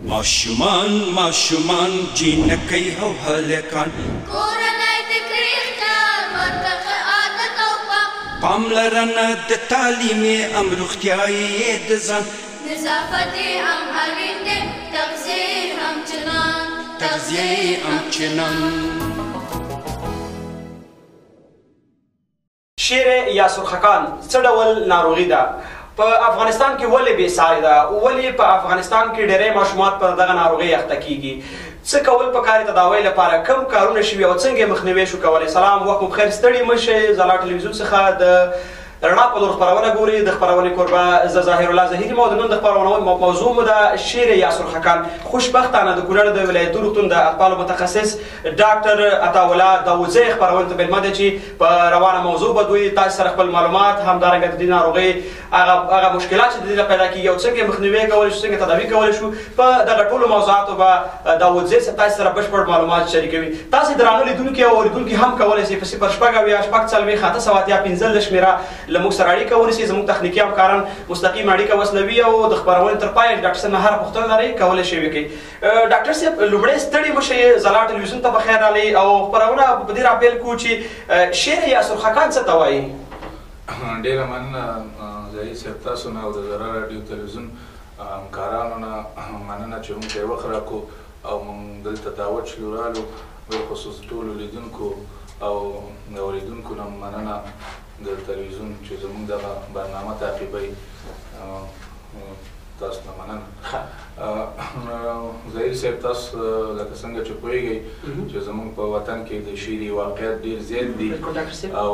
ماشومان جینکۍ او هلکان کورنۍ د کړي خیال ورته عادت او پاملرنه د تعلیمي هم روغتیایي د ځان نظافت هم اړین دی تغذیه هم چنان شیر یا سرخکان څه ډول ناروغي ده؟ په افغانستان کې ولې بېسارې ده؟ ولې په افغانستان کې ډېری ماشومان په دغه ناروغۍ اخته کیږي؟ څه کول پکار دي تداوی لپاره؟ کوم کارونه شوي او څنګه یې مخنیوی شو کولی؟ سلام، وخت مو بخیر، ستړي مه شئ. ځلا ټلویزیون څخه د رڼا په لور خپرونه ګوري. د خپرونې کوربه زه ظاهر الله ظهیري یم او د نن د خپرونې موضوع مو ده شیر یا سرخکان. خوشبختانه د کونړ د ولایتي روغتون د اطفالو متخصص ډاکټر عطاالله داودزی خپرونې ته مېلمه دی چې په روانه موضوع به دوی تاسو سره خپل معلومات همدارنګه د دې ناروغۍ هغه مشکلات چې د دې پیدا کېږي او څنګه یې مخنیوی کولی شو، څنګه تداوي کولی شو، په دغه ټولو موضوعاتو به داودزی صاحب تاسو سره بشپړ معلومات شریکوي. تاسې درانه لیدونکي او اورېدونکي هم کولی شئ په 0.6 شمېره له موږ سره اړیکه ونیسئ. زموږ تخنیکي همکاران مستقیم اړیکه وصلوي او د خپرونې تر پایه ډاکټر صاحب نه هره پوښتنه لرئ کولی شئ وکړئ. ډاکټر صاحب لومړی ستړي مه شئ، ځلا ټلویزیون ته بخیر راغلئ او خپرونه په دې راپیل کړو چې شیر یا سرخکان څه ته وایي؟ ډېره مننه ظهیر صاحب، تاسو نه او د زرا راډیو تلویزیون همکارانو نه مننه چې موږ ته یې وخت راکړو او موږ دلته دعوت شلو رالو. بالخصوص ټولو لیدونکو او اورېدونکو نه مننه د تلویزیون چې زموږ دغه برنامه تعقیبوي. تاسو نه مننه. ظهیر صاحب، تاسو لکه څنګه چې پوهېږئ چې زموږ په وطن کې د شیرې واقعیت ډېر زیات دي او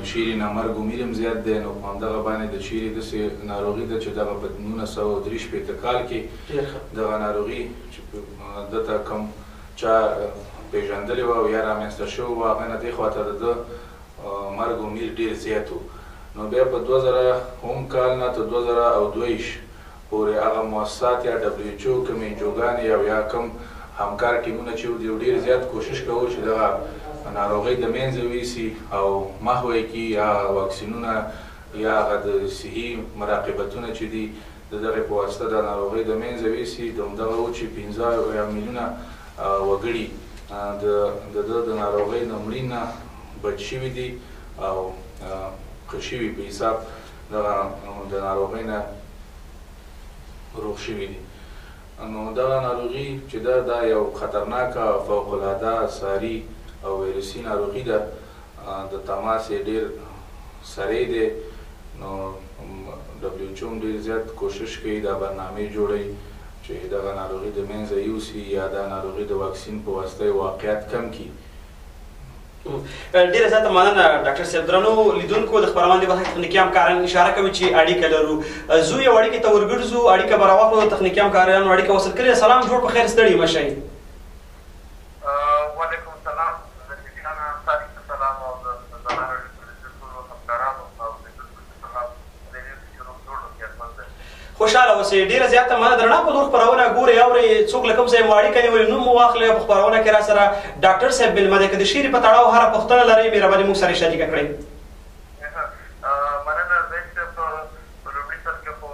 شیرې نامرګ امید هم زیات دی. نو په همدغه باندې د شیرې داسې ناروغي ده چې دغه په 1963 کال کې دغه ناروغي چې دته کوم چا پېژندلې وه او یا رامنځته شوې وه، هغه نه دې خواته د ده مرګ امید ډېر زیات و. نو بیا په 2000 کال نه تر 2022 پورې هغه مؤسسات یا WHO کوم انجوګانې او یا کوم همکار ټیمونه چې دي ډېر زیات کوشش کوو چې دغه ناروغۍ د منځه ویسي او محو یې کړي، یا واکسینونه یا هغه د صحي مراقبتونه چې دي د دغې په واسطه د ناروغۍ د منځه ویسي. د همدغه و چې 15 میلیونه وګړي د ده د ناروغۍ نه مړي نه بچ شوي دي او ښه شوي په حساب دغه د ناروغۍ نه روغ شوي دي. نو دغه ناروغي چې ده دا یو خطرناکه فوقالعاده ساري او ویروسي ناروغي ده. د تماس یې ډېر سری دی. نو WHO هم ډېر زیات کوشش کوي، دا برنامې جوړوي چې دغه ناروغي د منځه یوسي یا دا ناروغي د واکسین په واسطه واقعیت کم کړي. ډېره زیاته مننه ډاکټر صاحب. درنو لیدونکو، د خپرونې برخه کې تخنیکي همکاران اشاره کوي چې اړیکه لرو. زو یو اړیکې ته ورګرځو، اړیکه به راواخلو. تخنیکي همکارانو اړیکه وصل کړې. سلام، جوړ په خیر، ستړي مه شئ. وعلیکم السلام. تاسو ته سلام او د زرا راډیو تلویزیون ټولو همکارانو او لیدونکو ته سلام. خوشحاله اوسئ. ډېره زیاته مننه. د رڼا په لور خپرونه ګورئ، اورئ. څوک له کوم ځای مو اړیکه نیولې، نوم مو واخلئ. په خپرونه کې را سره ډاکټر صاحب مېلمه دی. که د شیرې په تړاو هره پوښتنه لرئ، مهرباني موږ سره شریکه کړئ. مننه ظهیر صاحب. په لومړي سر کې خو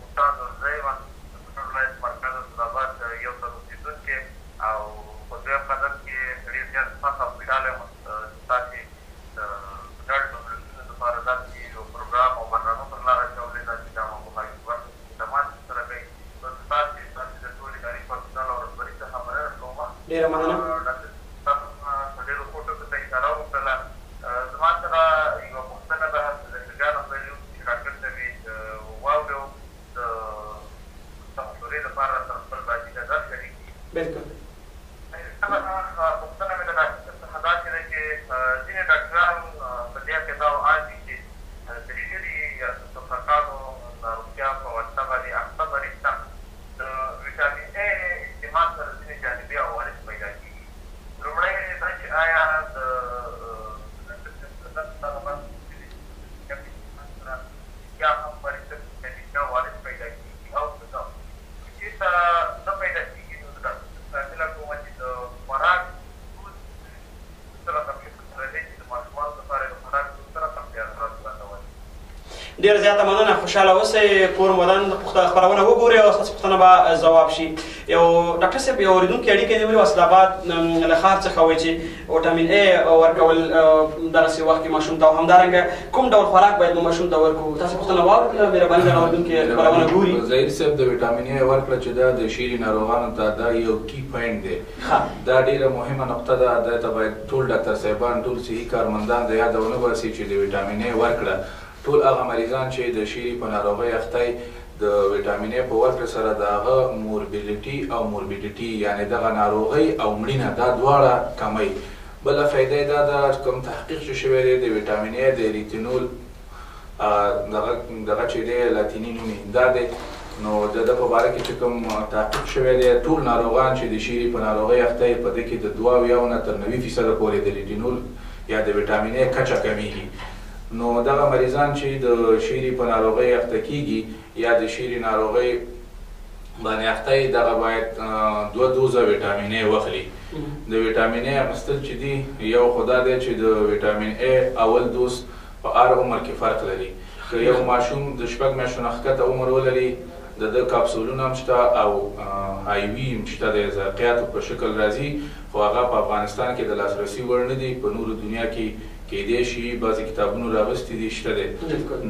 استاد زه یم، ولایت مرکز اسداباد یو سر اوسېدونکی او په دویم قدم کې ډېر زیات خوښ او خوشحاله یم تاسې د ګډ مجلسونو لپاره داسې یو پروګرام او برنامه پر لاره اچولې ده چې دا موضوع خدمات سره کوي. تاسې د ټول اداري پرسونل او رهبري څخه مننه کوم. ډېره مننه. تاسو په ډېرو کوټو کې ته اشاره وکړله. زما سره یوه پوښتنه ده د ګرګانو پهلو چې ډاکټر صاحب یې واورېو د تماشورې لپاره سره خپل باجي نظر شریک کړي. بلکل. پوښتنه مې د ډاکټر صاحب څخه داسې ده چې ځینې ډاکټران په دې عقیده او آن دي چې د شیرې یا سرخکانو ناروغتیا په واسطه باندې اخته مریض ته د ویټامین ا استعمال سره ځینې جانبي عوارض پیدا کېږي. لومړی دا چې آیا د یا هم مریض ته جانبي عوارض پیدا کېږي او که نه، چېرته نه پیدا کېږي نو د ډاکټر صاحب ډېره زیاته مننه، خوشحاله اوسئ، کور مودن خپرونه وګورئ او ستاسو پوښتنه به ځواب شي. یو ډاکټر صاحب یو اورېدونکي اړیکې نیولې وه اسداباد له ښار څخه وایي چې وټامین ا ورکول دغسې وخت کې ماشوم ته او همدارنګه کوم ډول خوراک باید موږ ماشوم ته ورکړو. تاسو پوښتنه واورېده، مهرباني دغه اورېدونکي خپرونه ګوري. ظهیر صاحب د وټامین ا ورکړه چې دا د شیري ناروغانو ته دا یو کی پوینټ دی، دا ډېره مهمه نقطه ده. دا ته باید ټول ډاکټر صاحبان ټول صحي کارمندان د یاده ونه باسي چې د وټامین ا ورکړه ټول هغه مریضان چې د شیري په ناروغۍ اخته د وټامین ا په ورکړه سره د هغه موربیلیټي او موربیډیټي یعنې دغه ناروغۍ او مړینه دا دواړه کموي. بله فایده یې دا ده کوم تحقیق چې شوی دی د وټامین ا د ریتینول دغه چې دی لاتیني نوم یې دا دی، نو د ده په باره کې چې کوم تحقیق شوی دی ټول ناروغان چې د شیري په ناروغۍ اخته یې په دې کې د 72 نه تر 90% پورې د ریټینول یا د وټامین ا کچه کمیږي. نو دغه مریضان چې د شیري په ناروغۍ اخته کیږي یا د شیري ناروغۍ باندې اخته یې دغه باید 2 دوزه وټامین ا واخلي. د وټامین ا اخیستل چې دي یو خو دا دی چې د وټامین ا اول دوز په هر عمر کې فرق لري. که یو ماشوم د 6 میاشتو نه ښکته عمر ولري د ده کاپسولونه هم شته او آی وي هم شته د زرقیاتو په شکل راځي، خو هغه په افغانستان کې د لاسرسي وړ نه دي، په نورو دنیا کې کیدای شي بعضې کتابونو راغوستي دي شته دی.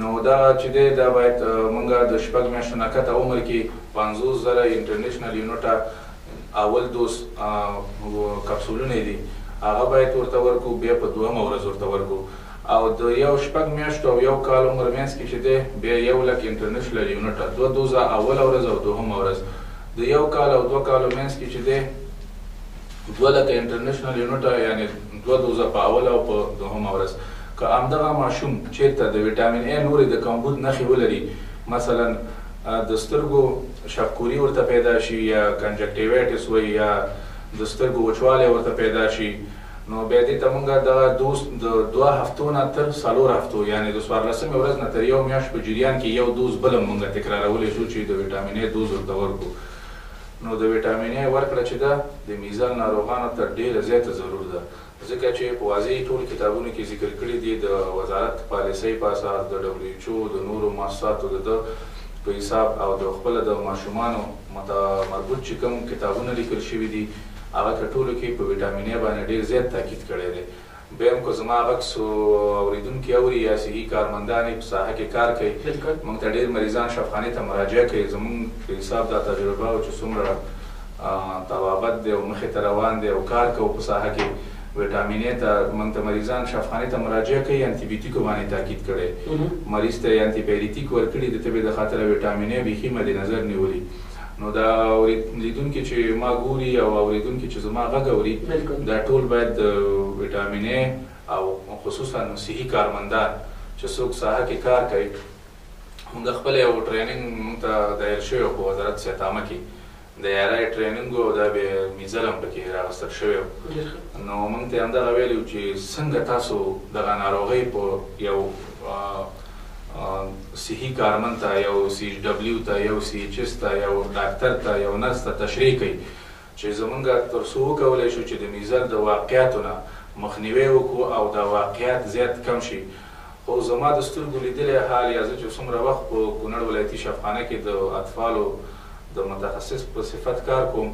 نو دا چې دی دا باید موږ د 6 میاشتو نه کته عمر کې 50,000 انټرنیشنل یونټه اول دوز کپسولونه دي هغه باید ورته ورکړو، بیا په 2مه ورځ ورته ورکړو. او د یو 6 میاشتو او 1 کال عمر منځ کې چې دی بیا 100,000 انټرنیشنل یونټه 2 دوزه اوله ورځ او 2مه ورځ. د 1 کال او 2 کالو منځ کې چې دی 2,00,000 انټرنیشنل یونټه یعنې 2 دوزه په اوله او په 2مه ورځ. که همدغه ماشوم چېرته د وټامین ا نورې د کمبود نښې ولري، مثلا د سترګو شفکوري ورته پیدا شي یا کنجکټیوایټس وایي یا د سترګو وچوالی ورته پیدا شي، نو بیا دې ته موږ دغه دوز د 2 هفتو نه تر 4 هفتو یعنې د 14مې ورځ نه تر 1 میاشت په جریان کې یو دوز بل هم موږ تکرارولی شو چې د وټامین ا دوز ورته ورکړو. نو د وټامین ا ورکړه چې ده د میزل ناروغانو ته ډېره زیاته ضرور ده، ځکه چې په واضح ټول کتابونو کې ذکر کړي دي د وزارت پالیسۍ په اساس د WHO د نورو مؤسساتو د ده په حساب او د خپله د ماشومانو مربوط چې کوم کتابونه لیکل شوي دي هغه که ټولو کې په وټامین ا باندې ډېر زیات تاکید کړی دی. بیا هم که زما عکس اورېدونکي اوري یا صحي کارمندان په ساحه کې کار کوي، موږ ته ډېر مریضان شفاخانې ته مراجعه کوي. زموږ په حساب دا تجربه او چې څومره طبابت دی او مخې ته روان دی او کار کوو په ساحه کې وټامین ا ته موږ ته مریضان شفاخانې ته مراجعه کوي، انټي بیوټیکو باندې تاکید کړی، مریض ته انټي بیوټیک ورکړي د طبې د خاطره وټامین ا بیخي مد نظر نیولي. نو دا لیدونکي چې ما ګوري او اورېدونکي چې زما غږ اوري دا ټول باید د وټامین ا او خصوصا صحي کارمندان چې څوک ساحه کې کار کوي، موږ خپل یو ټریننګ موږ ته دایر شوی په وزارت صحت عامه کې د یارای ټریننګ و دا به میزل هم پکې راغستل شوی، نو موږ ته همدغه ویلي چې څنګه تاسو دغه ناروغۍ په یو صحي کارمند ته یو CHW ته یو CHS ته یو ډاکټر ته یو نرس ته تشریح کوي چې زمونږ تر څو وکولی شو چې د میزل د واقعیاتو نه مخنیوی وکړو او دا واقعیات زیات کم شي. خو زما د سترګو لیدلی حال یا زه چې څومره وخت په کونړ ولایتي شفاخانه کې د اطفالو د متخصص په صفت کار کوم،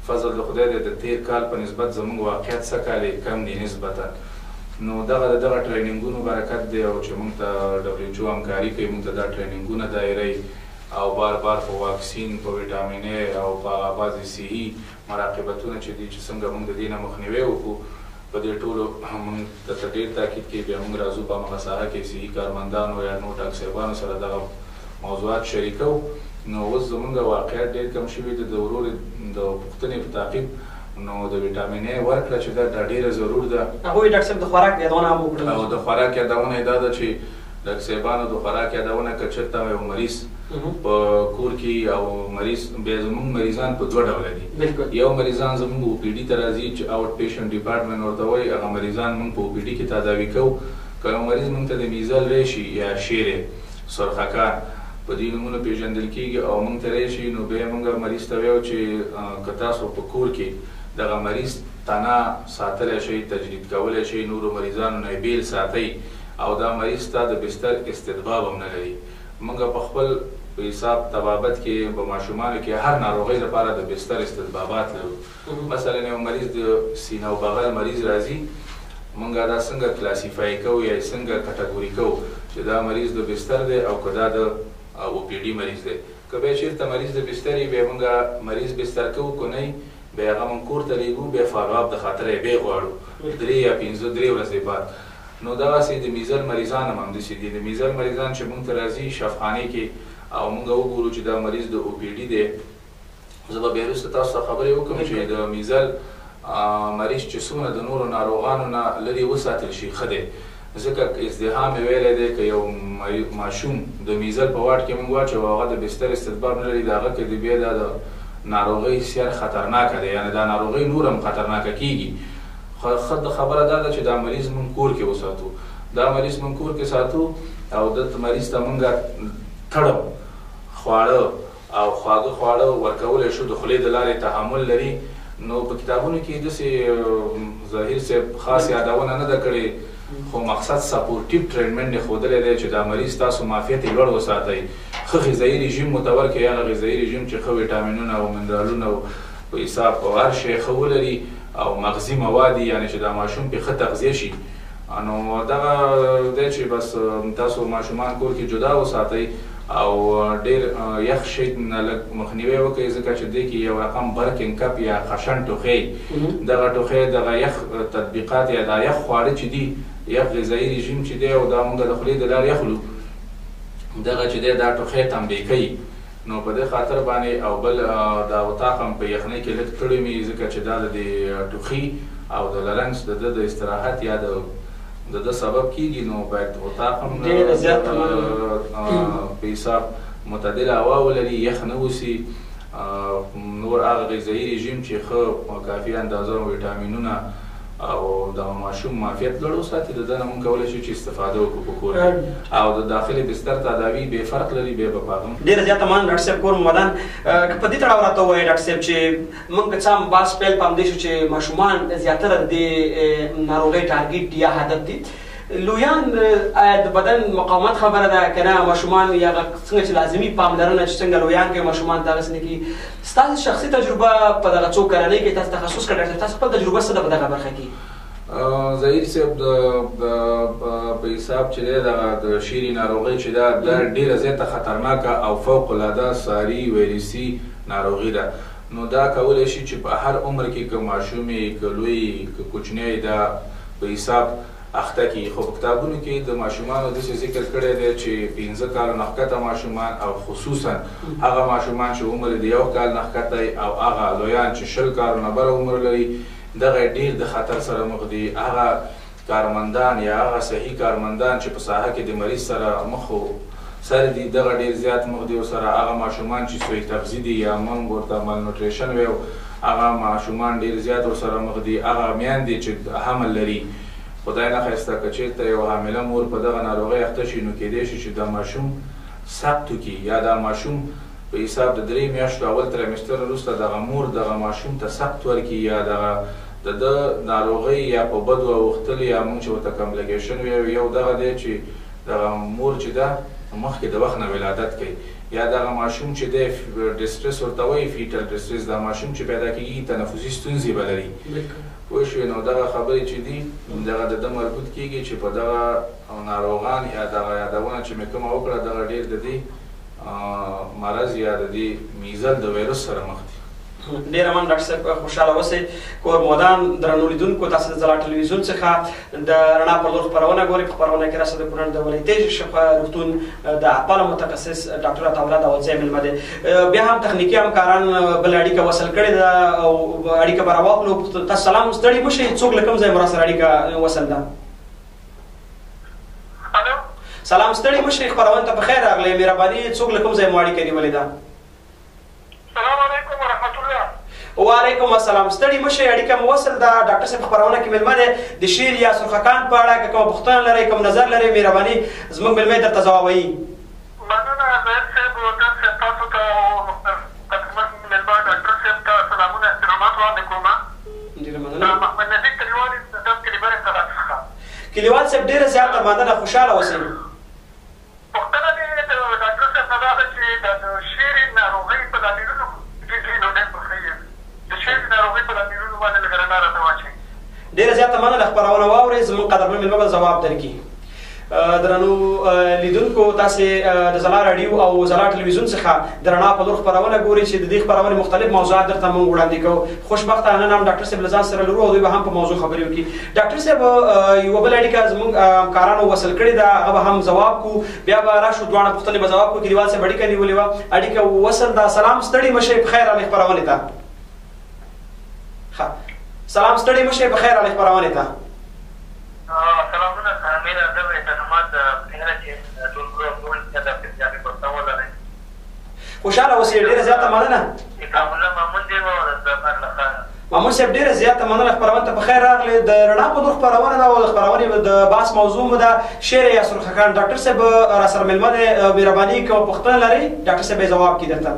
فضل د خدای دی د تیر کال په نسبت زموږ واقعیت څه کالې کم دي نسبتا. نو دغه ټریننګونو برکت دی او چې موږ ته WHO همکاري کوي، موږ ته دا ټریننګونه دایروي او بار بار په واکسین، په وټامین ا او په بعضې صحي مراقبتونه چې دي چې څنګه موږ د دې نه مخنیوی وکړو، په دې ټولو موږ ته ډېر تاکید کوي. بیا موږ راځو په همغه ساحه کې صحي کارمندانو یا نور ډاکټر صاحبانو سره دغه موضوعات شریکوو. نو اوس زموږ واقعیت ډېر کم شوي دي د ورور د پوښتنې په تعقیب، نو د وټامین ا ورکړه چې دا ډېره ضرور ده. هغوی ډاکټر صاحب د خوراک یادونه هم وکړله او د خوراک یادونه یې دا ده چې ډاکټر صاحبانو د خوراک یادونه که چېرته یو مریض په کور کې او مریض بیا زموږ مریضان په 2 ډوله دي. یو مریضان زموږ OPD ته راځي چې آوټ پیشنټ ډپارټمنټ ورته وایي، هغه مریضان موږ په OPD کې تداوي کوو. که یو مریض موږ ته د میزل ریشي یا شیرې سرخکان په دې نومونو پیژندل کېږي او موږ ته راشي، نو بیا موږ مریض ته وایو چې که تاسو په کور کې دغه مریض تنه ساتلی شئ، تجدید کولی شئ، نورو مریضانو نه یې بیل ساتئ او دا مریض ته د بستر استدباب هم نه لري، موږ په خپل په حساب طبابت کې په ماشومانو کې هر ناروغۍ لپاره د بستر استطبابات لرو. مثلا یو مریض د سینه او بغل مریض راځي، موږ دا څنګه کلاسیفای کوو یا څنګه کټګوري کوو چې دا مریض د بستر دی او که دا د او پی ډي مریض دی. که بیا چېرته مریض د بستر وي بیا موږ مریض بستر کوو، که نه بیا هغه موږ کور ته لیږو، بیا فالوآپ د خاطره یې بیا غواړو 3 یا 5 3 ورځې بعد. نو دغسې د میزل مریضان هم همداسې دي. د میزل مریضان چې موږ ته راځي شفخانې کې او موږ وګورو چې دا مریض د او پی ډي دی، زه به بیا وروسته تاسو ته خبرې وکړم چې د میزل مریض چې څومره د نورو ناروغانو نه لرې وساتل شي ښه دی. ځکه ازدحام یې ویلی دی که یو ماشوم د میزل په واټ کې موږ واچوو هغه د بستر استطباب نه لري، د هغه کې د بیا دا د ناروغۍ سیر خطرناکه دی، یعنې دا ناروغۍ نور هم خطرناکه کېږي. خبره دا ده چې دا مریض موږ کور کې وساتو، دا مریض موږ کور کې ساتو او د مریض ته موږ تړم خواړه او خواږه خواړه ورکولی شو، د خولې د لارې تحمل لري. نو په کتابونو کې داسې ظاهر صاحب خاص یادونه نه ده کړې، خو مقصد سپورټیو ټریټمنټ یې ښودلی دی چې دا مریض تاسو معافیت یې لوړ وساتئ، ښه غذایي رژیم متور کړئ، هغه غذایي رژیم چې ښه ویټامینونه او منرالونه او په حساب او هر شی ښه ولري او مغذي مواد یعنې چې دا ماشوم پرې ښه تغذیه شي. نو دغه دی چې بس تاسو ماشومان کور کې جدا وساتئ او ډېر یخ شي نه لږ مخنیوی وکړئ، ځکه چې دې کې یو رقم برکن کپ یا خشن ټوخی، دغه ټوخی دغه یخ تطبیقات یا دا یخ خواړه چې دي، یخ غذایي رژیم چې دی او دا موږ د خولې د لارې یخلو، دغه چې دی دا ټوخی تنبیه کوي. نو په دې خاطر باندې او بل دا اتاق هم په یخنۍ کې لږ کړی مې، ځکه چې دا د دې ټوخي او د لرنګس د ده د استراحت یا د ده سبب کېږي. نو باید اتاق هم په حساب معتدله هوا ولري، یخ نه اوسي، نور هغه غذایي رژیم چې ښه کافي اندازه ویټامینونه او د ماشوم معافیت لوړ وساتي، د ده نه موږ کولی شو چې استفاده وکړو په کور کې. او د داخلي بستر تداوي بې فرق لري، بیا به په هغه ډېره زیاته مننه ډاکټر صاحب. کور مدن که په دې تړاو راته ووایې ډاکټر صاحب چې موږ څه هم بحث پیل په همدې شو چې ماشومان زیاتره د ناروغۍ ټارګېټ یا هدف دي. لویان د بدن مقاومت خبره ده که نه، ماشومان یا څنګه چې لازمي پاملرنه چې څنګه لویان کوي ماشومان ته هغسې نه کېږي. ستاسو شخصي تجربه په دغه څو کلنۍ کې تاسو تخصص کړی ډاکټر، تاسو خپل تجربه څه ده په دغه برخه کې؟ ظهیر صاحب په حساب چې دی دغه د شیري ناروغۍ چې ده دا ډېره زیاته خطرناکه او فوق العاده ساري ویروسي ناروغي ده. نو دا کولی شي چې په هر عمر کې که ماشوم یې که لوی که کوچنی دا په حساب اخته کی. خو په کتابونو کې د ماشومانو داسې ذکر کړی دی چې 15 کالو نه ښکته ماشومان او خصوصا هغه ماشومان چې عمر د 1 کال نه ښکته او هغه لویان چې 20 کالو نه بره عمر لري، دغه ډېر د خطر سره مخ دي. هغه کارمندان یا هغه صحي کارمندان چې په ساحه کې د مریض سره مخ سره دي، دغه ډېر زیات مخ دي ورسره. هغه ماشومان چې سوی تغذیه دي یا موږ ورته مالنوټریشن ویو، هغه ماشومان ډېر زیات ورسره مخ دي. هغه میندې چې حمل لري، خدای نخواسته که چېرته یو حامله مور په دغه ناروغۍ اخته شي، نو کیدای شي چې دا ماشوم سخت وکړي یا دا ماشوم په حساب د 3 میاشتو اول تریمستر وروسته دغه مور دغه ماشوم ته سخت ورکړي یا دغه د ده ناروغۍ یا په بدو اوښتل یا موږ چې ورته کمپلیکیشن ویو. یو دغه دی چې دغه مور چې ده مخکې د وخت نه ولادت کوي، یا دغه ماشوم چې دی ډسټرس ورته وایي فیټل ډسټرس، دا ماشوم چې پیدا کېږي تنفسي ستونزې به لري. پوه شوې؟ نو دغه خبرې چې دي دغه د ده مربوط کېږي چې په دغه ناروغان یا دغه یادونه چې مې کومه وکړه دغه ډېر د دې مرض یا د دې میزل د ویروس سره مخ دي. ډېره مننه ډاکټر صاحب، خوشحاله اوسئ. کور مودان درنو لیدونکو، تاسو د ځلا ټلویزیون څخه د رڼا پر لور خپرونه ګورئ. په خپرونه کې راسره د کونړ د ولیتیج شفا روغتون د اطفالو متخصص ډاکټر عطاالله داودزی مېلمه دی. بیا هم تخنیکي همکاران بله اړیکه وصل کړې ده او اړیکه به راواخلو. تاسو سلام، ستړي مه شئ. څوک له کوم ځای مو راسره اړیکه وصل ده؟ سلام، ستړي مه شئ. خپرونه ته بخیر راغلی. مهرباني، څوک له کوم ځای مو اړیکه نیولې ده؟ وعلیکم السلام. ستړي مه شئ، اړیکه مو وصل ده. ډاکټر صاحب خپرونه کې مېلمه دی. د شیر یا سرخکان په اړه که کومه پوښتنه لرئ، کوم نظر لرئ، مهرباني زموږ مېلمه یې درته ځوابوي. مننه زاهد صاحب، ډاکټر صاحب تاسو ته خدمت مېلمه ډاکټر صاحب ته سلامونه احترامات وړاندې کوم. ډېره مننه. محمد نظیر کلیوال د ډب کلیبر سره څخه کلیوال صاحب ډېره زیاته مننه، خوشحاله اوسئ. پوښتنه مې د ډاکټر په لاملونو باندې لږ رڼا راته واچوئ. ډېره زیاته مننه خپرونه واورئ. زموږ قدرمن مېلمه به ځواب درکړي. درنو لیدونکو، تاسې د ځلا راډیو او ځلا ټلویزیون څخه د رڼا په لور خپرونه ګورئ چې د دې خپرونې مختلف موضوعات درته موږ وړاندې کوو. خوشبختانه نن هم ډاکټر صاحب له ځان سره لرو او دوی به هم په موضوع خبرې وکړي. ډاکټر صاحب یوه بله اړیکه زموږ همکارانو وصل کړې ده، هغه به هم ځواب کړو، بیا به راشو دواړه پوښتنې به ځواب کړو. کلیوال صاحب اړیکه نیولې وه، اړیکه وصل ده. سلام، ستړي مه شئ، په خیر راغلئ خپرونې ته. سلام، ستړي مه شئ، په خیر راغلئ خپرونې ته. سلامونه، میرا ادب احترامات هره چې ټول ټول د پنجابي پښتو ولرئ. خوشحاله اوسئ، ډېره زیاته مننه. اکرام الله مامون دی او د خان مامون صاحب ډېره زیاته مننه، خپرونې ته په خیر راغلئ. د رڼا په لور خپرونه ده او د خپرونې د بحث موضوع مو ده شعر یاسر خان. ډاکټر صاحب راسره مېلمه دی، مهرباني کوه پوښتنه لرئ ډاکټر صاحب یې ځواب کړي درته.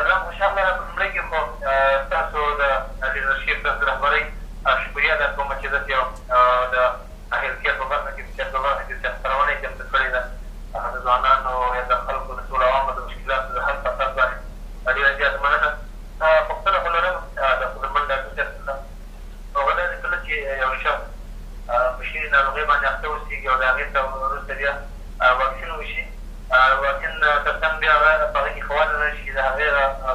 زه خوشحاله یم. په لومړي کې خو ستاسو د لیډرشپ د رهبرۍ شکریه در کوم چې داسې یو د هیلکیر په برخه کې چې خپرونه یې چمتو کړې ده د ځوانانو یا د خلکو د ټولو عوامو د مشکلاتو د حل په اساس باندې ډېره زیاته مننه. پوښتنه خو لرم د قدرمن ډاکټر صاحب څخه. هغه دا دی کله چې یو شخص په شیرې ناروغۍ باندې اخته اوسېږي او د هغې ته وروسته بیا واکسین وشي، واکسین تر څنګ بیا هغه په هغې کې ښه والی راشي، د هغې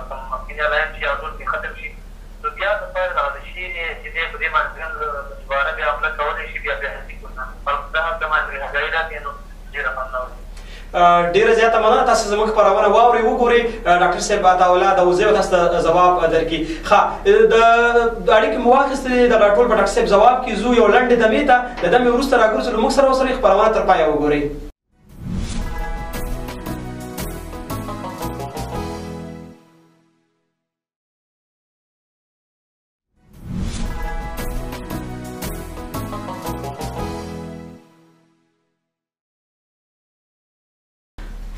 کوم مخکیني علایم چې او ټول پرې ختم شي، نو بیا دپاره دغه د شیرې چې دی په دې باندې دوباره بیا حمله کولی شي، بیا هڅې کړو خلکو ته هلته باندې رهګري راکړي، نو ډېره مننه وکړي. ډېره زیاته مننه. تاسو زموږ خپرونه واورئ، وګورئ. ډاکټر صاحب عطاالله داوودزی به تاسو ته ځواب درکړي. ښه، د اړیکې مو واخیستلې، د ټول به ډاکټر صاحب ځواب کړي. ځو یو لنډې دمې ته، د دمې وروسته راګرځو، له موږ سره اوسئ، خپرونه تر پایه وګورئ.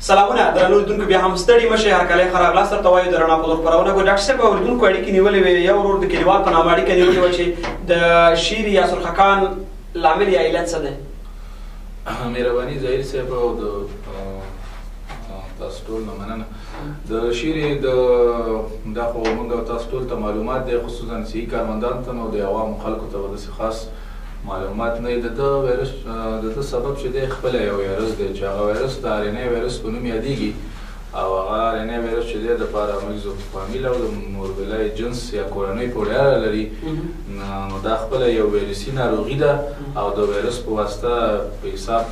سلامونه درنو لیدونکو، بیا هم ستړي مه شئ، هرکلی ښه راغلاست درته وایو د رڼا په لور خپرونه ګورو. ډاکټر صاحب اورېدونکو اړیکې نیولې وې، یو ورور د کلیوال په نامه اړیکه نیولې وه چې د شیر یا سرخکان لامل یا علت څه دی؟ مهرباني ظاهر صاحب او د تاسو ټول نه مننه. د شیرې دا خو موږ او تاسو ټول ته معلومات دی، خصوصا صحي کارمندانو ته او د عوامو خلکو ته به داسې خاص معلومات نه وي. د ده وایرس د ده سبب چې دی خپله یو وایرس دی چې هغه وایرس د آرنې وایرس په نوم یادېږي، او هغه آرنې وایرس چې دی د پارامکزو فامیل او د موربیلای جنس یا کورنۍ پورې اړه لري. نو دا خپله یو وایرسي ناروغي ده او د وایرس په واسطه په حساب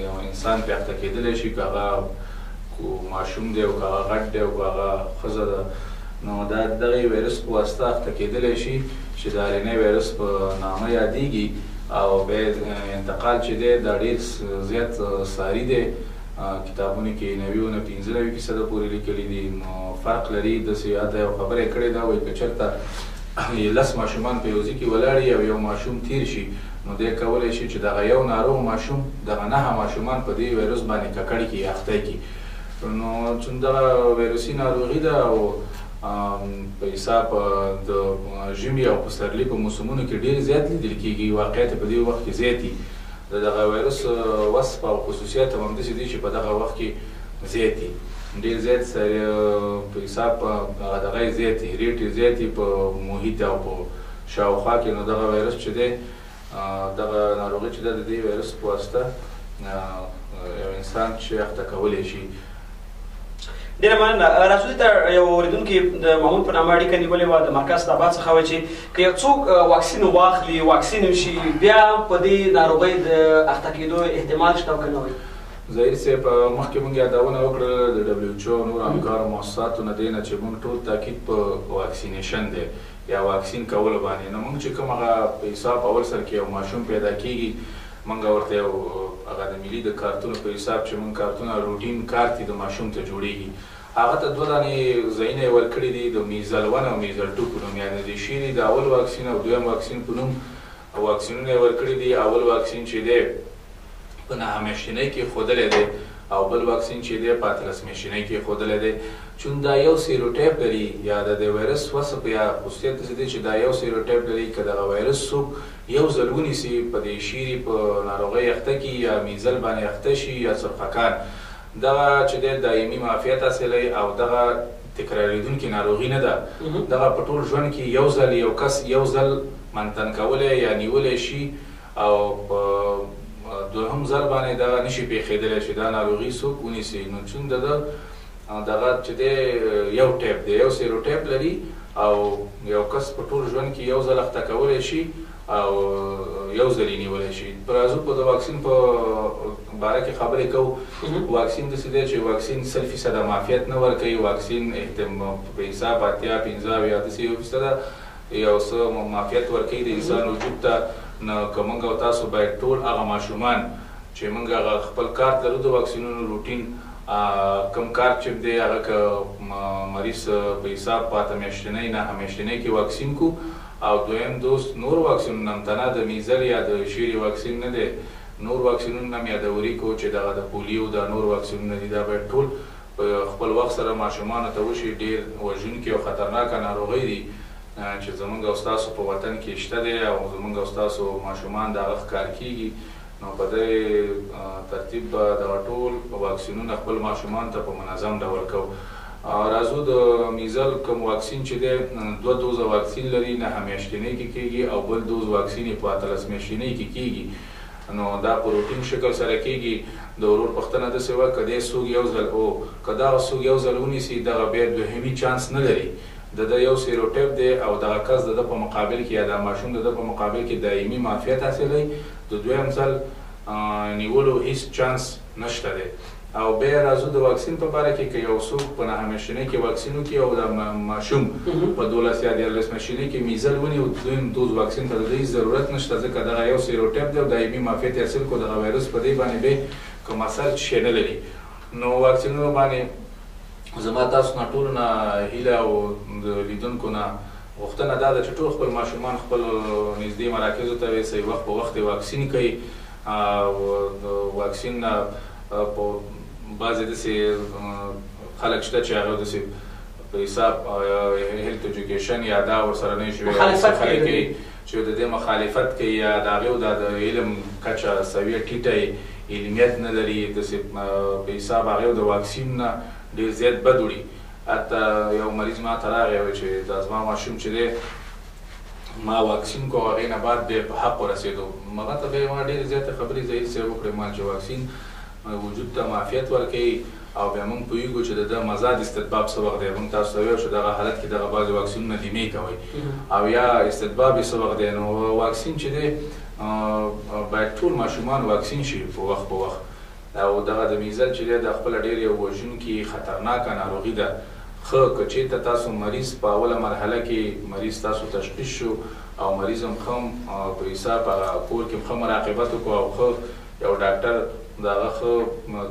یو انسان پرې اخته کېدلی شي، که هغه ماشوم دی او که هغه غټ دی او که هغه ښځه ده. نو دا دغه وایرس په واسطه اخته کېدلی شي چې د آرنې وایرس په نامه یادېږي، او بیا انتقال چې دی دا ډېر زیات ساري دی. کتابونو کې 90-95% پورې لیکلي دي. نو فرق لري. داسې یاته یو خبره یې کړې ده، وایي که چېرته 10 ماشومان په یو ځای کې ولاړ وي او یو ماشوم تیر شي، نو دی کولی شي چې دغه یو ناروغ ماشوم دغه 9 ماشومان په دې وایرس باندې ککړ کړي، اخته کړي. نو چون دغه وایرسي ناروغي ده او په حساب د ژمي او پسرلي په موسمونو کې ډېر زیات لیدل کېږي، واقعیت په دې وخت کې زیات دي. د دغه وایرس وصف او خصوصیات هم همداسې دي چې په دغه وخت کې زیات دي، ډېر زیات په حساب هغه دغه یې زیات دي، ریټ یې زیات دي په محیط او په شاوخوا کې. نو دغه وایرس چې دی، دغه ناروغي چې ده د دې وایرس په واسطه یو انسان چې اخته کولی شي. ډېره مننه. رسولي ته یو اورېدونکي د مامون په نامه اړیکه نیولې وه، د مرکز طبعات څخه وایي چې که یو څوک واکسین واخلي، واکسین وشي، بیا په دې ناروغۍ د اخته کېدو احتمال شته او که نه وایي؟ ظاهر صاحب مخکې موږ یادونه وکړه د WHO او نورو همکارو مؤسساتو نه دی نه چې موږ ټول تاکید په واکسینیشن دی یا واکسین کولو باندې. نو موږ چې کوم هغه په حساب اول سر کې یو ماشوم پیدا کېږي، موږ ورته یو هغه د ملي د کارتونو په حساب چې موږ کارتونه روټین کارت د ماشوم ته جوړېږي، هغه ته 2 دانې ځایونه یې ورکړي دي د میزل 1 او میزل 2 په نوم، یعنې د شیرې د اول واکسین او دویم واکسین په نوم واکسینونه یې ورکړي دي. اول واکسین چې دی په 9 میاشتنۍ کې ښودلی دی او بل واکسین چې دی په 18 میاشتنۍ کې ښودلی دی. چون دا یو سیروټیپ لري یا د دې وایرس وصف یا خصوصیت داسې دی چې دا یو سیروټیپ لري، که دغه وایرس څوک یو ځل ونیسي په دې شیرې په ناروغۍ اخته کړي یا میزل باندې اخته شي یا سرخکان، دغه چې دی دایمي معافیت حاصلوي او دغه تکراریدونکې ناروغي نه ده. دغه په ټول ژوند کې یو ځل یو کس یو ځل منتن کولی یا نیولی شي او په دوهم ځل باندې دغه نشي پېښېدلی چې دا ناروغي څوک ونیسي. نو چون دغه چې دی یو ټیپ دی، یو سیروټیپ لري او یو کس په ټول ژوند کې یو ځل اخته کولی شي او یو ځل یې نیولی شي. په راځو په د واکسین په باره کې خبرې کوو. واکسین داسې دی چې واکسین 100% معافیت نه ورکوي. واکسین په حساب 80 50 یا داسې یو فیصده یو څه معافیت ورکوي د انسان وجود ته. نو که موږ او تاسو باید ټول هغه ماشومان چې موږ هغه خپل کارت لرو د واکسینونو روټین کم کارت چې دی هغه که مریض په حساب په 8 میاشتنۍ 9 میاشتنۍ کې واکسین کو او دویم دوز نور واکسینونه هم تنه د میزل یا د شیري واکسین نه دی، نور واکسینونه هم یادوري کو چې دغه د پولیو دا نور واکسینونه دي. دا باید ټول په خپل وخت سره ماشومانو ته وشي. ډېر وژونکي او خطرناکه ناروغۍ دي چې زمونږ او ستاسو په وطن کې شته دی او زمونږ او ستاسو ماشومان د هغه ښکار کېږي. نو په دې ترتیب به دغه ټول واکسینونه خپل ماشومان ته په منظم ډول کوو. راځو د میزل کوم واکسین چې دی 2 دوزه واکسین لري، 9 میاشتنۍ کې کېږي او بل دوز واکسین یې په 18 میاشتنۍ کې کېږي. نو دا په روټین شکل سره کېږي. د ورور پوښتنه داسې وه که دی څوک یو ځل که دغه څوک یو ځل ونیسي دغه بیا دوهمي چانس نه لري. د یو سیروټیپ دی او دغه کس د په مقابل کې یا د ماشوم د په مقابل کې دایمي معافیت حاصلوي. د دویم ځل نیولو هیڅ چانس نشته دی. او بیا راځو د واکسین په باره کې که یو څوک په 9 میاشتنۍ کې واکسین وکړي او د ماشوم په 12 یا 14 میاشتنۍ کې میزل ونیي او دویم دوز واکسین ته د دې ضرورت نشته ځکه دغه یو سیروټیپ دی او دایمي معافیت یې حاصل کړو. دغه وایرس په دې باندې بیا کوم اثر شی نه لري. نو واکسینونو باندې زما تاسو نه ټولو نه هیله او د لیدونکو نه غوښتنه دا ده چې ټول خپل ماشومان خپل نږدې مراکزو ته یوسئ، وخت په وخت واکسین کوي. او واکسین په بعضې داسې خلک شته چې هغه داسې په حساب هیلت ایجوکیشن یا دا ورسره نه شوي خلک کوي چې د دې مخالفت کوي یا د هغې د علم کچه سویه ټیټه علمیت نه لري. داسې په حساب هغې د واکسین نه ډېر زیات بد وړي. حتی یو مریض ما ته راغی وایي چې دا زما ماشوم چې دی ما واکسین کو هغې نه بعد بیا په حق ورسېدو. هغه ته بیا ما ډېرې زیاتې خبرې ظهیر صاحب وکړې ما چې واکسین وجود ته معافیت ورکوي او بیا موږ پوهېږو چې د ده مزاد استطباب څه وخت دی. موږ تاسو ته ویل چې دغه حالت کې دغه بعضې واکسینونه دمې کوئ او یا استطباب یې څه وخت دی. نو واکسین چې دی باید ټول ماشومان واکسین شي په وخت په وخت. او دغه د میزل چې دی د خپله ډېر یو وژونکي خطرناکه ناروغي ده. ښه که چېرته تاسو مریض په اوله مرحله کې مریض تاسو تشخیص شو او مریض هم ښه په حساب هغه کور کې هم ښه مراقبت وکړو او ښه یو ډاکټر د هغه ښه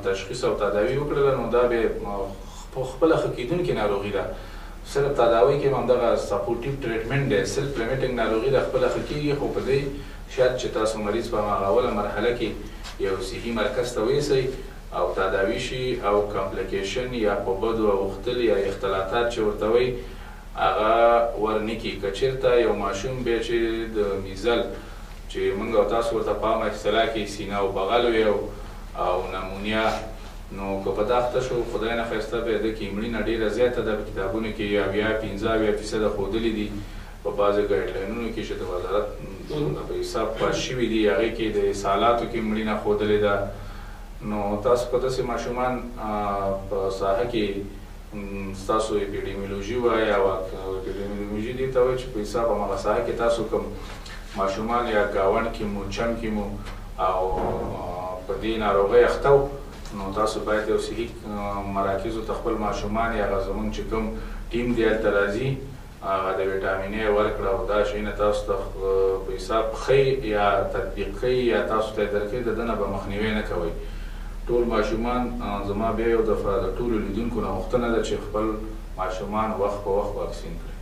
تشخیص او تداوي وکړله نو دا بیا په خپله ښه کېدونکې ناروغي ده. صرف تداوی کې هم همدغه سپورټیو ټریټمنټ دی. سیلف لیمیټنګ ناروغي ده خپله ښه کېږي خو په دې شرط چې تاسو مریض په هغه اوله مرحله کې یو صحي مرکز ته ویسئ او تداوي شي او کمپلیکیشن یا په بدو اوښتل یا اختلاطات چې ورته وایي هغه ورنه کړي. که چېرته یو ماشوم بیا چې د میزل چې موږ او تاسو ورته په عامه اصطلاح کې سینه او بغل وي او نمونیا نو که په دا اخته شو خدای نخواسته بیا د کې مړینه ډېره زیاته ده. په کتابونو کې 50% ښودلي دي په بعضې ګایډلاینونو کې چې د وزارت په حساب پاس شوي دي هغې کې د سالاتو کې مړینه ښودلې ده. نو تاسو که داسې ماشومان په ساحه کې ستاسو اپیډیمیولوژي وایي او اپیډیمیولوژي دې ته وایي چې په حساب هماغه ساحه کې تاسو کوم ماشومان یا ګاونډ کې مو چم کې مو او په دې ناروغۍ اخته و نو تاسو باید یو صحي مراکزو ته خپل ماشومان یا هغه زموږ چې کوم ټیم دی هلته راځي هغه د ویټامین ای ورکړه او دا شیونه تاسو ته په حساب ښیي یا تطبیق کوي یا تاسو ته یې درکوي د ده نه به مخنیوی نه کوئ. ټول ماشومان زما بیا یو دفعه د ټولو لیدونکو نه غوښتنه ده چې خپل ماشومان وخت په وخت واکسین کړي.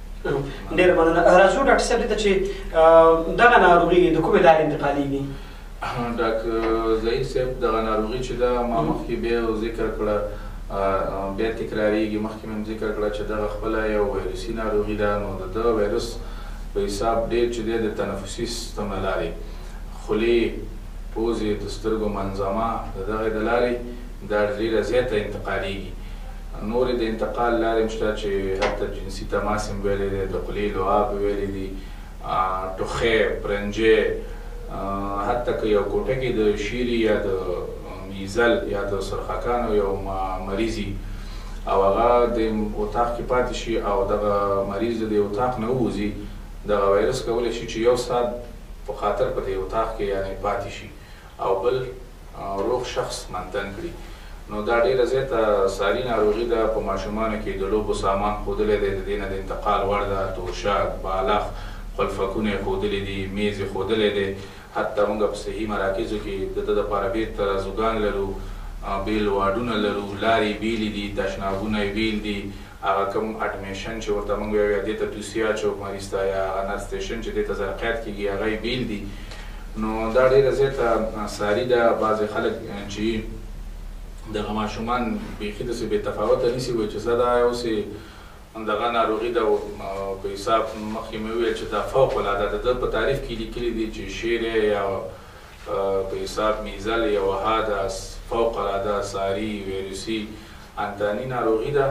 ډېره مننه. راځو ډاکټر صاحب دې ته چې دغه ناروغي د کومې لارې انتقالېږي؟ ډاکټر ظهیر صاحب دغه ناروغي چې ده ما مخکې بیا ذکر کړه بیا تکراریږي. مخکې مې هم ذکر کړه چې دغه خپله یو ویروسي ناروغي ده. نو د ده ویروس په حساب ډېر چې دی د تنفسي سیستم له لارې خولې پوزې د سترګو منظمه د دغې د لارې دا ډېره زیاته انتقالېږي. نورې د انتقال لارې هم شته چې حتی جنسي تماس هم ویلی دی، د خولې لعاب ویلی دي، ټوخی، پرنجې، حتی که یو کوټه کې د شیري یا د میزل یا د سرخکانو یو مریضي او هغه د اتاق کې پاتې شي او دغه مریض د اتاق نه ووځي، دغه وایرس کولی شي چې یو ساعت په خاطر په دې اتاق کې یعنې پاتې شي او بل روغ شخص منتن کړي. نو دا ډېره زیاته ساري ناروغي ده. په ماشومانو کې د لوبو سامان ښودلی دی، د دې نه د انتقال وړ ده، توشک، بالغ، قلفکونه یې ښودلي دي، میز یې ښودلی دی. حتی موږ په صحي مراکزو کې د ده دپاره بېل ترازوګان لرو، بیل واډونه لرو، لارې بیلې دي، تشنابونه یې بیل دي. هغه کوم اډمیشن چې ورته موږ وایو یا دې ته توصیه اچوو مریض ته یا هغه نرس سټیشن چې دې ته زرقیات کېږي هغه یې بیل دي. نو دا ډېره زیاته ساري ده. بعضې خلک چې دغه ماشومان بیخي داسې بې تفاوته نیسي، وایي چې زه دا اوسې دغه ناروغي ده. په حساب مخکې مې وویل چې دا فوق العاده ده. د ده په تعریف کې لیکلي دي چې شیر یا په حساب میزل یا وها ده، فوق العاده ساري ویروسي انتاني ناروغي ده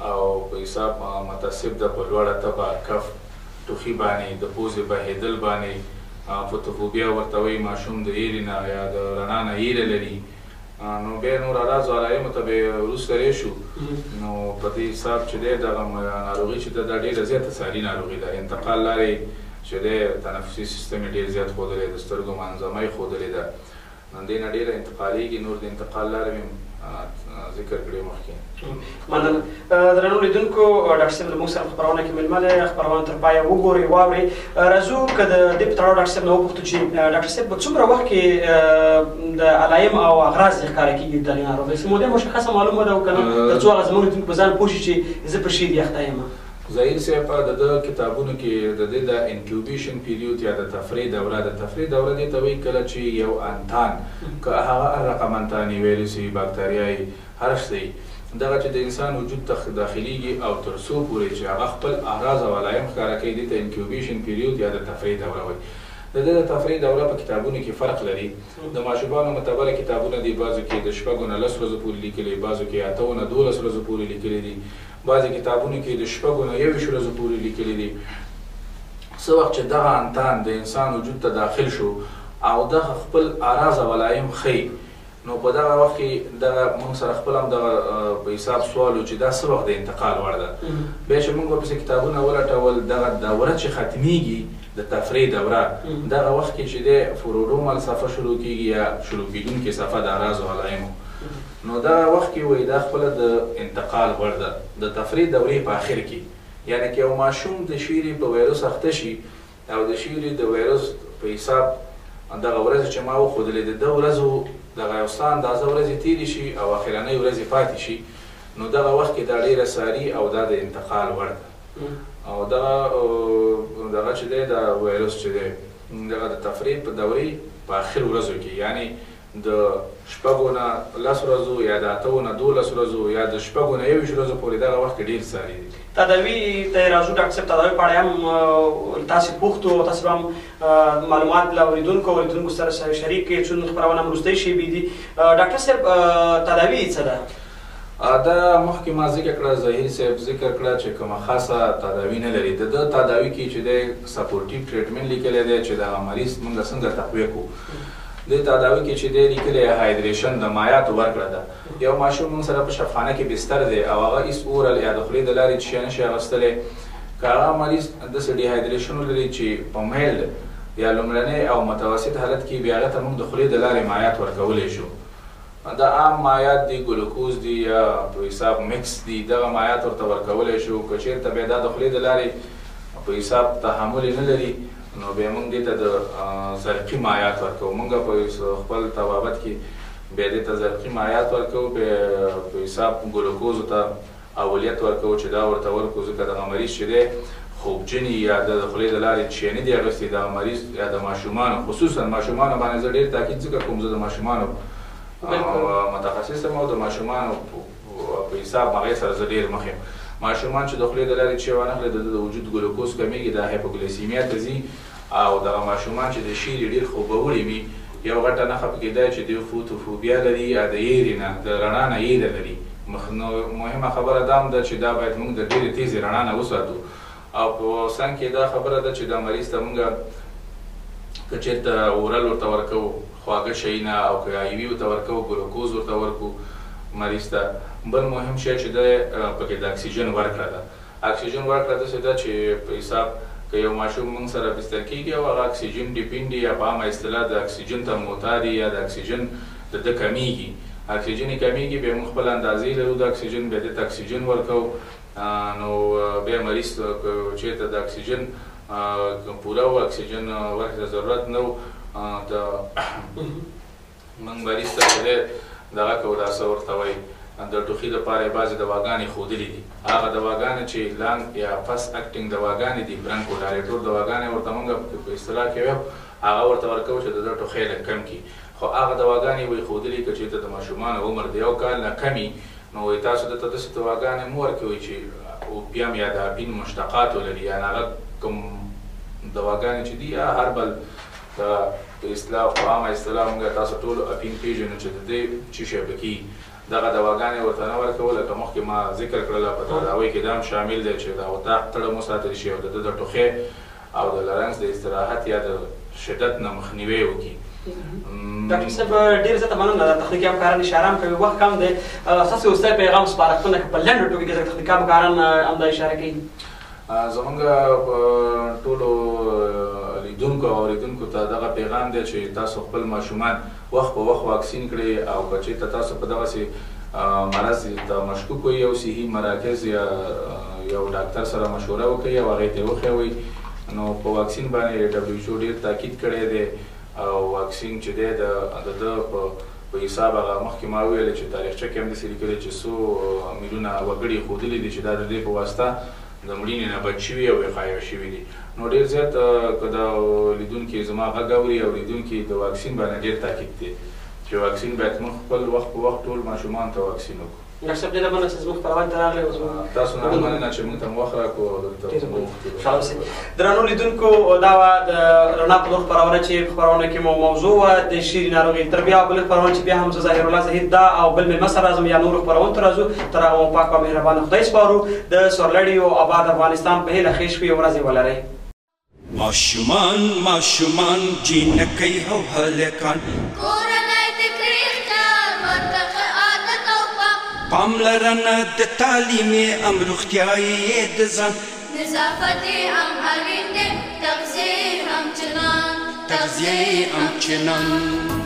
او په حساب متصب ده په لوړه تبه، کف، ټوخي باندې، د پوزې بهېدل باندې، فوتوفوبیا ورته وایي، ماشوم د یېرې نه یا د رڼا نه یېره لري. نو بیا نور اعراضو علایمو ته به وروسته راشو. نو په دې حساب چې دی دغه ناروغي چې ده دا ډېره زیاته ساري ناروغي ده. انتقال لارې چې دی تنفسي سیستم یې ډېر زیات ښودلی، د سترګو منظمه یې ښودلې ده. نو دې نه ډېره انتقالېږي. نور د انتقال لارې مې ذکر کړی مخکې. مننه. درنو لیدونکو، ډاکټر صاحب زموږ سره خپرونه کې مېلمه دی. خپرونه تر پایه وګورئ، واورئ. راځو که د دې په تړاو ډاکټر صاحب نه وپوښتو چې ډاکټر صاحب په څومره وخت کې د علایم او اغراض ښکاره کېږي د دغې ناروغۍ؟ څه موده مشخصه معلومه ده او که نه، تر څو هغه زموږ لیدونکي په ځان پوه شي چې زه په شي یخته یم؟ ظهیر صاحب د ده کتابونو کې د دې د انکیوبیشن پیریود یا د تفریح دوره، د تفریح دوره دې ته وایي کله چې یو انتان، که هغه هر رقم انتاني، ویروسي، باکتریایي، هر شی دغه چې د انسان وجود ته داخلیږي او تر څو پورې چې هغه خپل اعراض او علایم ښکاره کوي، دې ته انکیوبیشن پیریود یا د تفریح دوره وایي. د دې د تفریح دوره په کتابونو کې فرق لري. د ماشومانو معتبره کتابونه دي، بعضو کې د 6 نه 10 ورځو پورې لیکلي، بعضو کې 8 نه 12 ورځو پورې لیکلي دي، بعضې کتابونو کې د 6 نه 21 ورځو پورې لیکلي دي. څه وخت چې دغه انتان د انسان وجود ته داخل شو او دغه خپل اعراض او علایم ښیي، نو په دغه وخت کې دغه موږ سره خپل هم دغه په حساب سوال و چې دا څه وخت د انتقال وړ ده. بیا چې موږ ورپسې کتابونه ولټول، دغه دوره چې ختمیږي د تفریح دوره، دغه وخت کې چې دی فروډومل صفحه شروع کېږي یا شروع کېدونکې صفحه د اعراض او علایمو، نو دغه وخت کې وایي دا خپله د انتقال وړ ده. د تفریح دورې په آخر کې، یعنې که یو ماشوم د شیرې په ویروس اخته شي او د شیرې د ویروس په حساب دغه ورځې چې ما وښودلې د 2 ورځو دغه یو څه اندازه ورځې تېرې شي او اخرنۍ ورځې پاتې شي، نو دغه وخت کې دا ډېره ساري او دا د انتقال وړ ده. او دغه چې دی دا ویروس چې دی دغه د تفریح په دورې په آخر ورځو کې، یعنې د 6 نه 10 ورځو یا د 8 نه 12 ورځو یا د 6 نه 21 ورځو پورې دغه وخت کې ډېر ساري دي. تداوي ته راځو ډاکټر صاحب. تداوي په اړه هم تاسې پوښتو، تاسې به هم معلومات له اورېدونکو سره شریک کړئ، څو خپرونه هم وروستۍ شیبې دي. ډاکټر صاحب تداوي څه ده؟ دا مخکې ما ذکر کړه، ظهیر صاحب ذکر کړه چې کومه خاصه تداوي نه لري. د ده تداوي کې چې دی سپورټیو ټریټمنټ لیکلی دی چې دغه مریض موږ څنګه تقویه کړو. د تداوي کې چې دی لیکلی هایدریشن د مایعاتو ورکړه ده. یو ماشوم موږ سره په شفخانه کې بستر دی او هغه هېڅ اورل یا د خولې د لارې څه نه شي اخیستلی، که هغه مریض داسې ډیهایدریشن ولري چې په میل یا لومړنی او متوسط حالت کې بیا هغه ته موږ د خولې د لارې مایعات ورکولی شو. دا عام مایعات دي، ګلوکوز دي یا په حساب مکس دي، دغه مایعات ورته ورکولی شو. که چېرته بیا دا د خولې د لارې په حساب تحمل یې نه لري، نو بیا موږ دې ته د زرقي مایعات ورکوو. موږ په خپل طبابت کې بیا دې ته زرقي مایعات ورکوو، بیا په حساب ګلوکوزو ته اولیت ورکوو چې دا ورته ورکوو، ځکه دغه مریض چې دی خوبجني یا د خولې د لارې چې نه دي اخیستي، دغه مریض یا د ماشومانو، خصوصا ماشومانو باندې زه ډېر تاکید ځکه کوم، زه د ماشومانو متخصص یم او د ماشومانو په حساب هغې سره زه ډېر مخ یم. ماشومان چې د خولې د لارې چې وانخلي، د وجود ګلوکوز کمیږي، دا هایپوګلیسیمیا ته ځي. او دغه ماشومان چې د شیرې ډېر خوبوړي وي، یو غټه نښه پکې دا چې دوی فوتوفوبیا لري یا د یېرې نه، د رڼا نه یېره لري مهمه خبره دا هم ده چې دا باید موږ د ډېرې تیزې رڼا نه وساتو او په څنګ کې دا خبره ده چې دا مریض ته موږ که چېرته اورل ورته ورکوو خواږه شیونه او که آیوي ورته ورکوو ګلوکوز ورته ورکو مریض ته بل مهم شی چې دی پکې د اکسیجن ورکړه ده اکسیجن ورکړه داسې ده چې په حساب که یو ماشوم موږ سره بستر کېږي او هغه اکسیجن ډیپینډ یا په عامه اصطلاح د اکسیجن ته محتاج یا د اکسیجن د ده کمیږي اکسیجن یې کمیږي بیا موږ خپل اندازې لرو د اکسیجن بیا دې ته اکسیجن ورکوو نو بیا مریض که چېرته د اکسیجن پوره و اکسیجن ورکړې ضرورت نه و موږ مریض ته چې دی دغه کوو دا څه ورته وایي د ټوخي دپاره یې بعضې دواګانې ښودلي دي هغه دواګانې چې لانګ یا فست اکټینګ دواګانې دي برانکوډایلیټور دواګانې ورته موږ په اصطلاح کې وایو هغه ورته ورکوو چې د ده ټوخی لږ کم کړي خو هغه دواګانې به یې ښودلي که چېرته د ماشومانو عمر د 1 کال نه کم وي نو وایي تاسو دته داسې دواګانې مه ورکوئ چې اوپیم یا د اپین مشتقات ولري یا هغه کوم دواګانې چې دي یا هربل په اصطلاح په عامه اصطلاح موږ تاسو ټول اپین پېژنو چې د دې څه شی به کېږي دغه دواګانې ورته نه ورکول لکه مخکې ما ذکر کړله په تداوۍ کې دا هم شامل دی چې د اتاق تړم وساتل شي او د ده د ټوخۍ او د لرنګس د استراحت یا د شدت نه مخنیوی وکړي ډاکټر صاحب ډېر زیاته مننه د تخنیکي همکاران اشاره هم کوي وخت کم دی ستاسې وروستی پیغام سپارښتنه که په لنډو ټکو کې تخنیکي همکاران همدا اشاره کوي زمونږ ټولو لیدونکو او اوریدونکو ته دغه پیغام دی چې تاسو خپل ماشومان وخت په وخت واکسین کړئ او که چېرته تاسو په دغسې مرض ته مشکوک وئ یو صحي مراکز یا یو ډاکټر سره مشوره وکړئ او هغې ته یې وښیوئ نو په واکسین باندې WHO ډېر تاکید کړی دی او واکسین چې دی د ده په حساب هغه مخکې ما وویلې چې تاریخچه کې هم داسې لیکلي چې څو میلیونه وګړي ښودلي دي چې دا د دې په واسطه د مړینې نه بچ شوي او وقایه شوي دي نو ډېر زیات که د لیدونکي زما غږ اوري او لیدونکي د واکسین باندې ډېر تاکید دی چې واکسین باید موږ خپل وخت په وخت ټول ماشومانو ته واکسین وکړو ډاکټر صاحب ډېره مننه چې زموږ خپرونې ته راغلئ تاسو نه مننه چې موږ ته وخت راکړو درنو لیدونکو دا وه د رڼا په لور خپرونه چې په خپرونه کې مو موضوع وه د شیرې ناروغۍ تر بیا بله خپرونه چې بیا هم زه ظاهرالله زهید دا او بل مېلمه سره راځم یا نورو خپرونو ته راځو تر هغه مو پاک او مهربانه خدای سپارو د سورلړي او آباد افغانستان په هیله ښې شپې ورځې ولرئ ماشومان ماشومان جینکۍ او هلکان کورنۍ د کرېختار ورته عادت او پاملرنه د تعلیمي ام روغتیایي د ځان نظافت هم اړین دی تغذیه هم چنان تغذیه هم چنان